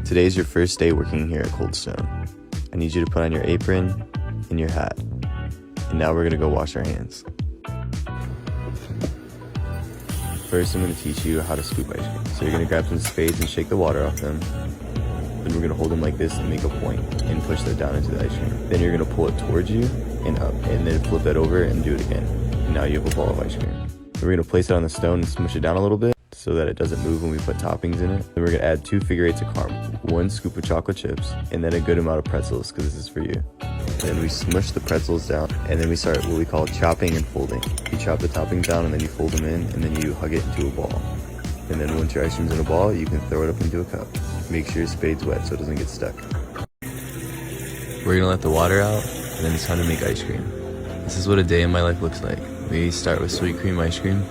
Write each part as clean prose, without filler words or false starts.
Today's your first day working here at Cold Stone. I need you to put on your apron and your hat. And now we're gonna go wash our hands. First, I'm gonna teach you how to scoop ice cream. So you're gonna grab some spades and shake the water off them. Then we're gonna hold them like this and make a point and push that down into the ice cream. Then you're gonna pull it towards you and up, and then flip that over and do it again. And now you have a ball of ice cream. Then we're gonna place it on the stone and smush it down a little bit so that it doesn't move when we put toppings in it. Then we're gonna add 2 figure eights of caramel, 1 scoop of chocolate chips, and then a good amount of pretzels, because this is for you. Then we smush the pretzels down, and then we start what we call chopping and folding. You chop the toppings down, and then you fold them in, and then you hug it into a ball. And then once your ice cream's in a ball, you can throw it up into a cup. Make sure your spade's wet so it doesn't get stuck. We're gonna let the water out, and then it's time to make ice cream. This is what a day in my life looks like. We start with sweet cream ice cream.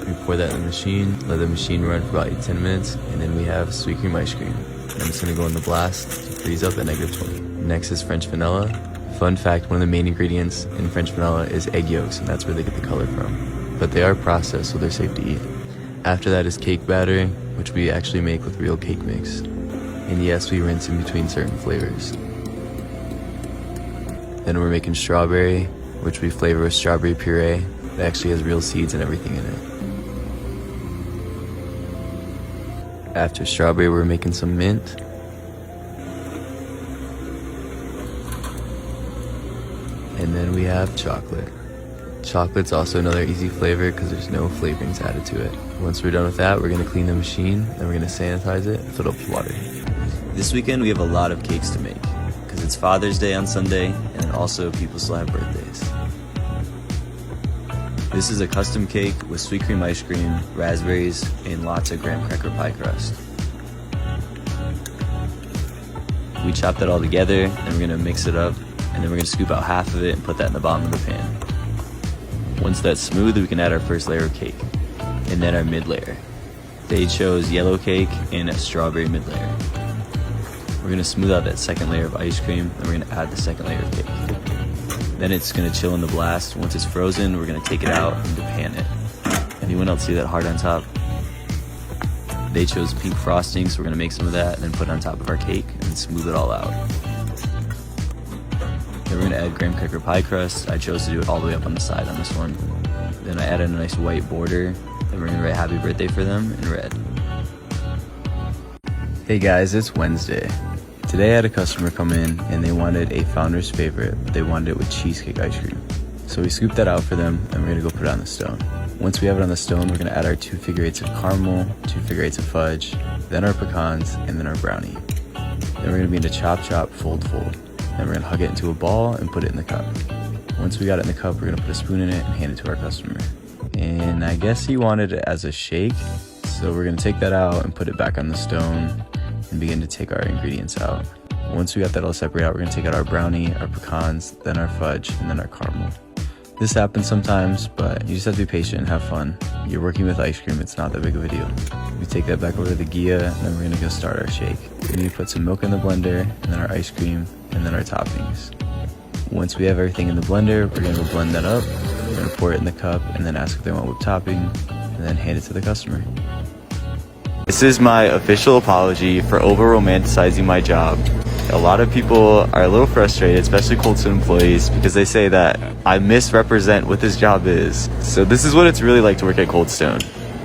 We pour that in the machine, let the machine run for about 8 to 10 minutes, and then we have sweet cream ice cream. And it's gonna go in the blast to freeze up at -20. Next is French vanilla. Fun fact, one of the main ingredients in French vanilla is egg yolks, and that's where they get the color from. But they are processed, so they're safe to eat. After that is cake batter, which we actually make with real cake mix. And yes, we rinse in between certain flavors. Then we're making strawberry, which we flavor with strawberry puree. That actually has real seeds and everything in it. After strawberry, we're making some mint. And then we have chocolate. Chocolate's also another easy flavor because there's no flavorings added to it. Once we're done with that, we're gonna clean the machine, then we're gonna sanitize it and fill it up with water. This weekend we have a lot of cakes to make because it's Father's Day on Sunday, and then also people still have birthdays. This is a custom cake with sweet cream ice cream, raspberries, and lots of graham cracker pie crust. We chop that all together, and we're gonna mix it up, and then we're gonna scoop out half of it and put that in the bottom of the pan. Once that's smooth, we can add our first layer of cake, and then our mid layer. They chose yellow cake and a strawberry mid layer. We're gonna smooth out that second layer of ice cream, and we're gonna add the second layer of cake. Then it's gonna chill in the blast. Once it's frozen, we're gonna take it out and pan it. Anyone else see that heart on top? They chose pink frosting, so we're gonna make some of that and then put it on top of our cake and smooth it all out. Then we're gonna add graham cracker pie crust. I chose to do it all the way up on the side on this one. Then I added a nice white border. Then we're gonna write happy birthday for them in red. Hey guys, it's Wednesday. Today I had a customer come in and they wanted a founder's favorite, but they wanted it with cheesecake ice cream. So we scooped that out for them and we're gonna go put it on the stone. Once we have it on the stone, we're gonna add our 2 figure eights of caramel, 2 figure eights of fudge, then our pecans, and then our brownie. Then we're gonna be into chop, chop, fold, fold. Then we're gonna hug it into a ball and put it in the cup. Once we got it in the cup, we're gonna put a spoon in it and hand it to our customer. And I guess he wanted it as a shake, so we're gonna take that out and put it back on the stone and begin to take our ingredients out. Once we got that all separated out, we're gonna take out our brownie, our pecans, then our fudge, and then our caramel. This happens sometimes, but you just have to be patient and have fun. You're working with ice cream, it's not that big of a deal. We take that back over to the Gia, and then we're gonna go start our shake. We need to put some milk in the blender, and then our ice cream, and then our toppings. Once we have everything in the blender, we're gonna go blend that up. We're gonna pour it in the cup, and then ask if they want whipped topping, and then hand it to the customer. This is my official apology for over-romanticizing my job. A lot of people are a little frustrated, especially Cold Stone employees, because they say that I misrepresent what this job is. So this is what it's really like to work at Cold Stone.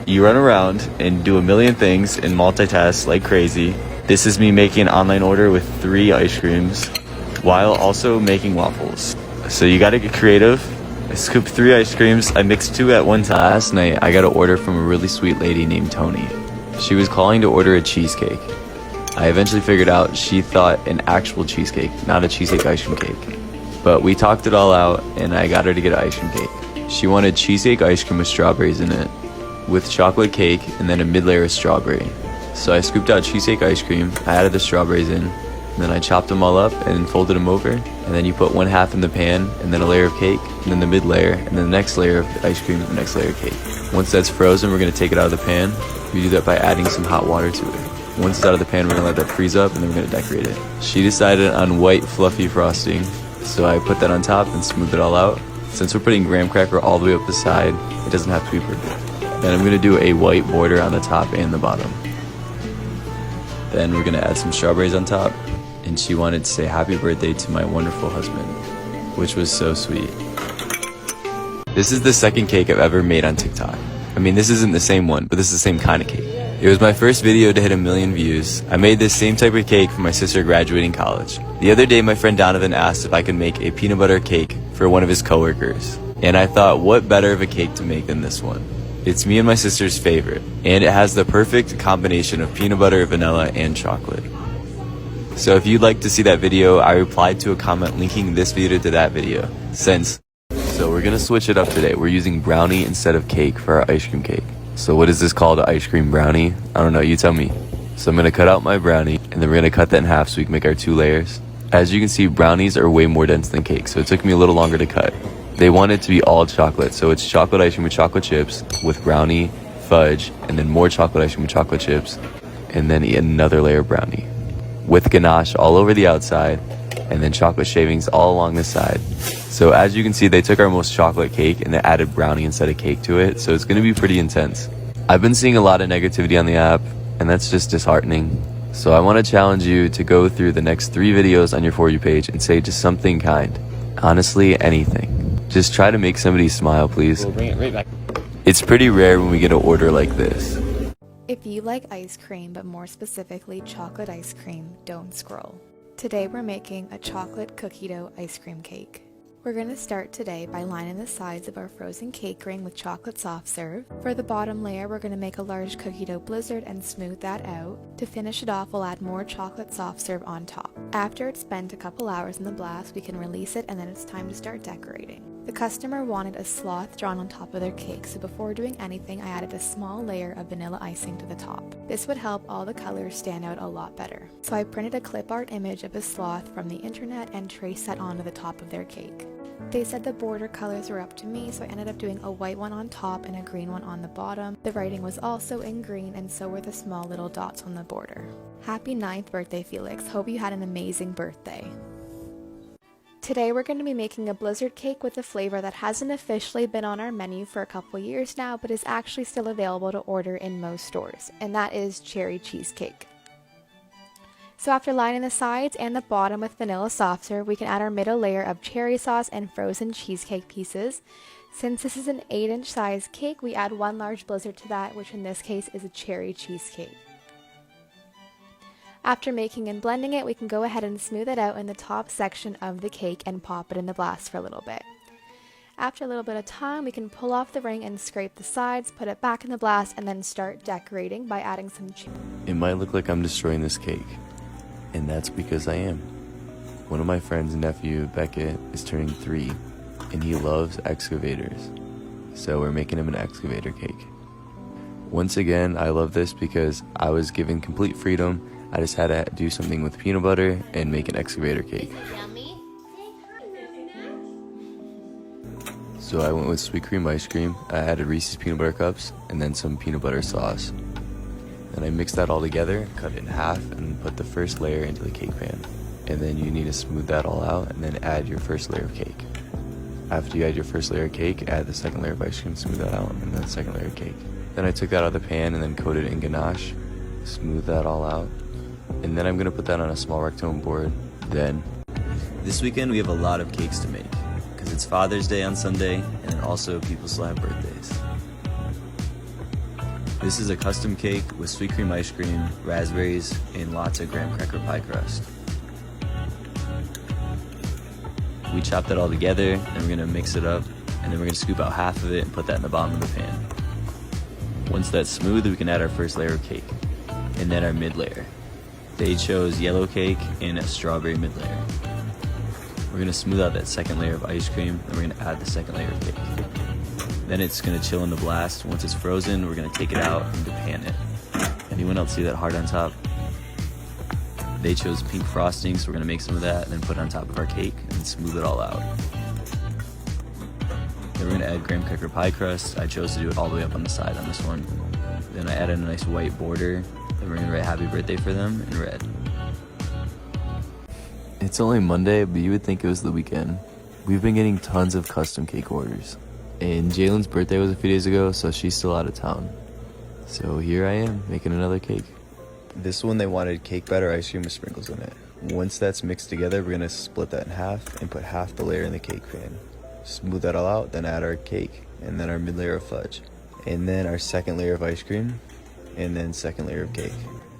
You run around and do a million things and multitask like crazy. This is me making an online order with 3 ice creams while also making waffles. So you gotta get creative. I scooped 3 ice creams. I mixed 2 at one time. Last night, I got an order from a really sweet lady named Tony. She was calling to order a cheesecake. I eventually figured out she thought an actual cheesecake, not a cheesecake ice cream cake. But we talked it all out and I got her to get an ice cream cake. She wanted cheesecake ice cream with strawberries in it, with chocolate cake and then a mid-layer of strawberry. So I scooped out cheesecake ice cream, I added the strawberries in, and then I chopped them all up and folded them over. And then you put 1/2 in the pan, and then a layer of cake, and then the mid layer, and then the next layer of ice cream, and the next layer of cake. Once that's frozen, we're gonna take it out of the pan. We do that by adding some hot water to it. Once it's out of the pan, we're gonna let that freeze up, and then we're gonna decorate it. She decided on white fluffy frosting, so I put that on top and smoothed it all out. Since we're putting graham cracker all the way up the side, it doesn't have to be perfect. Then I'm gonna do a white border on the top and the bottom. Then we're gonna add some strawberries on top. And she wanted to say happy birthday to my wonderful husband, which was so sweet. This is the second cake I've ever made on TikTok. I mean, this isn't the same one, but this is the same kind of cake. It was my first video to hit 1 million views. I made this same type of cake for my sister graduating college. The other day, my friend Donovan asked if I could make a peanut butter cake for one of his coworkers. And I thought, what better of a cake to make than this one? It's me and my sister's favorite, and it has the perfect combination of peanut butter, vanilla, and chocolate. So if you'd like to see that video, I replied to a comment linking this video to that video. So we're gonna switch it up today. We're using brownie instead of cake for our ice cream cake. So what is this called, an ice cream brownie? I don't know, you tell me. So I'm gonna cut out my brownie, and then we're gonna cut that in half so we can make our 2 layers. As you can see, brownies are way more dense than cake, so it took me a little longer to cut. They want it to be all chocolate, so it's chocolate ice cream with chocolate chips, with brownie, fudge, and then more chocolate ice cream with chocolate chips, and then another layer of brownie. With ganache all over the outside, and then chocolate shavings all along the side. So as you can see, they took our most chocolate cake and they added brownie instead of cake to it, so it's gonna be pretty intense. I've been seeing a lot of negativity on the app, and that's just disheartening. So I wanna challenge you to go through the next 3 videos on your For You page and say just something kind. Honestly, anything. Just try to make somebody smile, please. We'll bring it right back. It's pretty rare when we get an order like this. If you like ice cream, but more specifically chocolate ice cream, don't scroll. Today we're making a chocolate cookie dough ice cream cake. We're going to start today by lining the sides of our frozen cake ring with chocolate soft serve. For the bottom layer, we're going to make a large cookie dough blizzard and smooth that out. To finish it off, we'll add more chocolate soft serve on top. After it's spent a couple hours in the blast, we can release it and then it's time to start decorating. The customer wanted a sloth drawn on top of their cake, so before doing anything, I added a small layer of vanilla icing to the top. This would help all the colors stand out a lot better. So I printed a clip art image of a sloth from the internet and traced that onto the top of their cake. They said the border colors were up to me, so I ended up doing a white one on top and a green one on the bottom. The writing was also in green, and so were the small little dots on the border. Happy 9th birthday, Felix. Hope you had an amazing birthday. Today we're going to be making a blizzard cake with a flavor that hasn't officially been on our menu for a couple years now, but is actually still available to order in most stores, and that is cherry cheesecake. So after lining the sides and the bottom with vanilla soft serve, we can add our middle layer of cherry sauce and frozen cheesecake pieces. Since this is an 8-inch size cake, we add 1 large blizzard to that, which in this case is a cherry cheesecake. After making and blending it, we can go ahead and smooth it out in the top section of the cake and pop it in the blast for a little bit. After a little bit of time, we can pull off the ring and scrape the sides, put it back in the blast, and then start decorating by adding some It might look like I'm destroying this cake, and that's because I am. One of my friend's nephew, Beckett, is turning 3, and he loves excavators. So we're making him an excavator cake. Once again, I love this because I was given complete freedom. I just had to do something with peanut butter and make an excavator cake. So I went with sweet cream ice cream. I added Reese's peanut butter cups and then some peanut butter sauce. Then I mixed that all together, cut it in half, and put the first layer into the cake pan. And then you need to smooth that all out and then add your first layer of cake. After you add your first layer of cake, add the second layer of ice cream, smooth that out, and then the second layer of cake. Then I took that out of the pan and then coated it in ganache, smooth that all out. And then I'm gonna put that on a small rectangle board. Then, this weekend we have a lot of cakes to make, because it's Father's Day on Sunday, and then also people still have birthdays. This is a custom cake with sweet cream ice cream, raspberries, and lots of graham cracker pie crust. We chopped that all together, and we're gonna mix it up, and then we're gonna scoop out half of it and put that in the bottom of the pan. Once that's smooth, we can add our first layer of cake, and then our mid layer. They chose yellow cake and a strawberry mid layer. We're gonna smooth out that second layer of ice cream, and we're gonna add the second layer of cake. Then it's gonna chill in the blast. Once it's frozen, we're gonna take it out and depan it. Anyone else see that heart on top? They chose pink frosting, so we're gonna make some of that and then put it on top of our cake and smooth it all out. Then we're gonna add graham cracker pie crust. I chose to do it all the way up on the side on this one. Then I added a nice white border. Then we're gonna write happy birthday for them in red. It's only Monday, but you would think it was the weekend. We've been getting tons of custom cake orders. And Jalen's birthday was a few days ago, so she's still out of town. So here I am, making another cake. This one they wanted cake batter ice cream with sprinkles in it. Once that's mixed together, we're gonna split that in half and put half the layer in the cake pan. Smooth that all out, then add our cake, and then our mid layer of fudge, and then our second layer of ice cream, and then second layer of cake.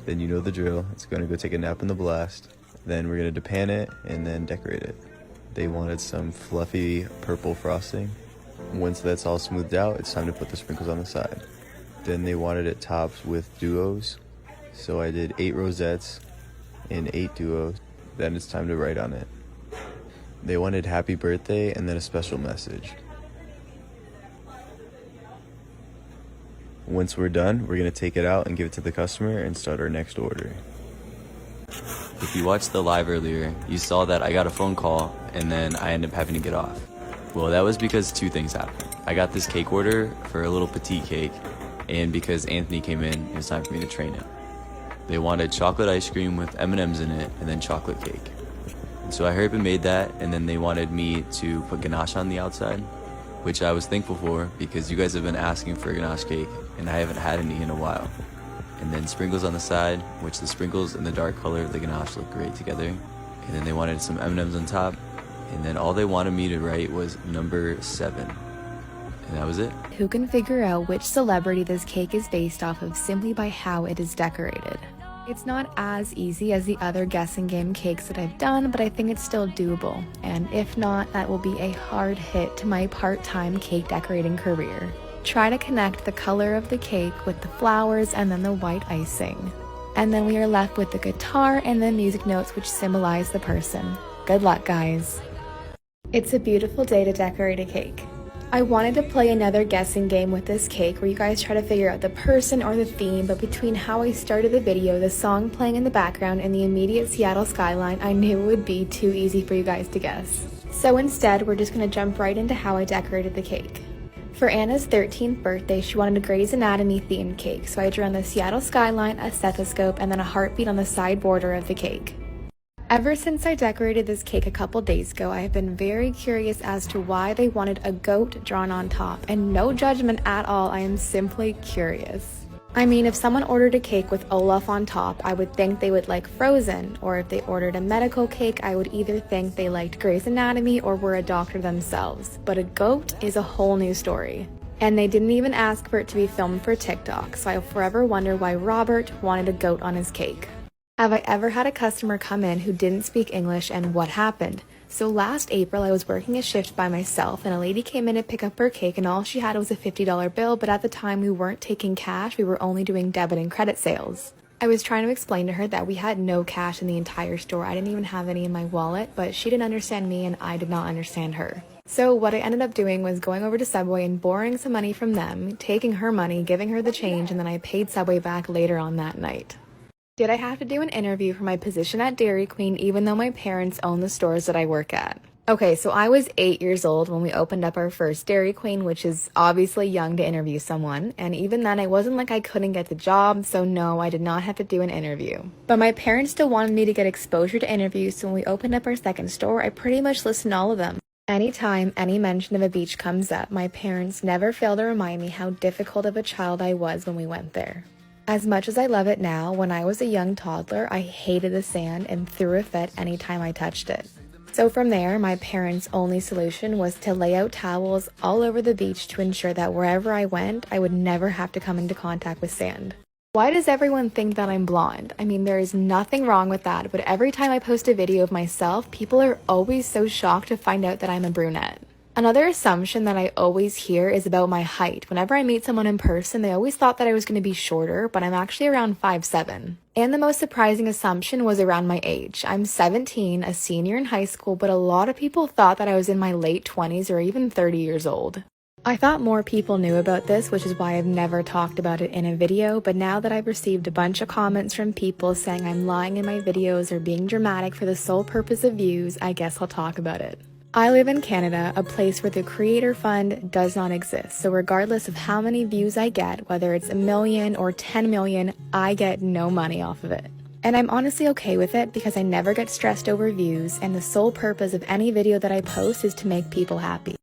Then you know the drill, it's gonna go take a nap in the blast. Then we're gonna depan it and then decorate it. They wanted some fluffy purple frosting. Once that's all smoothed out, it's time to put the sprinkles on the side. Then they wanted it topped with duos, so I did 8 rosettes and 8 duos. Then it's time to write on it. They wanted happy birthday and then a special message. Once we're done, we're gonna take it out and give it to the customer and start our next order. If you watched the live earlier, you saw that I got a phone call and then I ended up having to get off. Well, that was because 2 things happened. I got this cake order for a little petite cake, and because Anthony came in, it was time for me to train him. They wanted chocolate ice cream with M&Ms in it and then chocolate cake. And so I hurried up and made that, and then they wanted me to put ganache on the outside, which I was thankful for because you guys have been asking for a ganache cake and I haven't had any in a while. And then sprinkles on the side, which the sprinkles and the dark color of the ganache look great together. And then they wanted some M&Ms on top, and then all they wanted me to write was number 7. And that was it. Who can figure out which celebrity this cake is based off of simply by how it is decorated? It's not as easy as the other guessing game cakes that I've done, but I think it's still doable. And if not, that will be a hard hit to my part-time cake decorating career. Try to connect the color of the cake with the flowers and then the white icing. And then we are left with the guitar and the music notes which symbolize the person. Good luck, guys. It's a beautiful day to decorate a cake. I wanted to play another guessing game with this cake where you guys try to figure out the person or the theme, but between how I started the video, the song playing in the background, and the immediate Seattle skyline, I knew it would be too easy for you guys to guess. So instead, we're just going to jump right into how I decorated the cake. For Anna's 13th birthday, she wanted a Grey's Anatomy themed cake, so I drew on the Seattle skyline, a stethoscope, and then a heartbeat on the side border of the cake. Ever since I decorated this cake a couple days ago, I have been very curious as to why they wanted a goat drawn on top, and no judgment at all, I am simply curious. I mean, if someone ordered a cake with Olaf on top, I would think they would like Frozen, or if they ordered a medical cake, I would either think they liked Grey's Anatomy or were a doctor themselves. But a goat is a whole new story. And they didn't even ask for it to be filmed for TikTok, so I'll forever wonder why Robert wanted a goat on his cake. Have I ever had a customer come in who didn't speak English, and what happened? So last April I was working a shift by myself and a lady came in to pick up her cake and all she had was a $50 bill, but at the time we weren't taking cash, we were only doing debit and credit sales. I was trying to explain to her that we had no cash in the entire store. I didn't even have any in my wallet, but she didn't understand me and I did not understand her. So what I ended up doing was going over to Subway and borrowing some money from them, taking her money, giving her the change, and then I paid Subway back later on that night. Did I have to do an interview for my position at Dairy Queen even though my parents own the stores that I work at? Okay, so I was 8 years old when we opened up our first Dairy Queen, which is obviously young to interview someone, and even then it wasn't like I couldn't get the job, so no, I did not have to do an interview. But my parents still wanted me to get exposure to interviews, so when we opened up our second store, I pretty much listened to all of them. Anytime any mention of a beach comes up, my parents never fail to remind me how difficult of a child I was when we went there. As much as I love it now, when I was a young toddler, I hated the sand and threw a fit anytime I touched it. So from there, my parents' only solution was to lay out towels all over the beach to ensure that wherever I went, I would never have to come into contact with sand. Why does everyone think that I'm blonde? I mean, there is nothing wrong with that, but every time I post a video of myself, people are always so shocked to find out that I'm a brunette. Another assumption that I always hear is about my height. Whenever I meet someone in person, they always thought that I was going to be shorter, but I'm actually around 5'7". And the most surprising assumption was around my age. I'm 17, a senior in high school, but a lot of people thought that I was in my late 20s or even 30 years old. I thought more people knew about this, which is why I've never talked about it in a video, but now that I've received a bunch of comments from people saying I'm lying in my videos or being dramatic for the sole purpose of views, I guess I'll talk about it. I live in Canada, a place where the Creator Fund does not exist, so regardless of how many views I get, whether it's 1 million or 10 million, I get no money off of it. And I'm honestly okay with it because I never get stressed over views, and the sole purpose of any video that I post is to make people happy.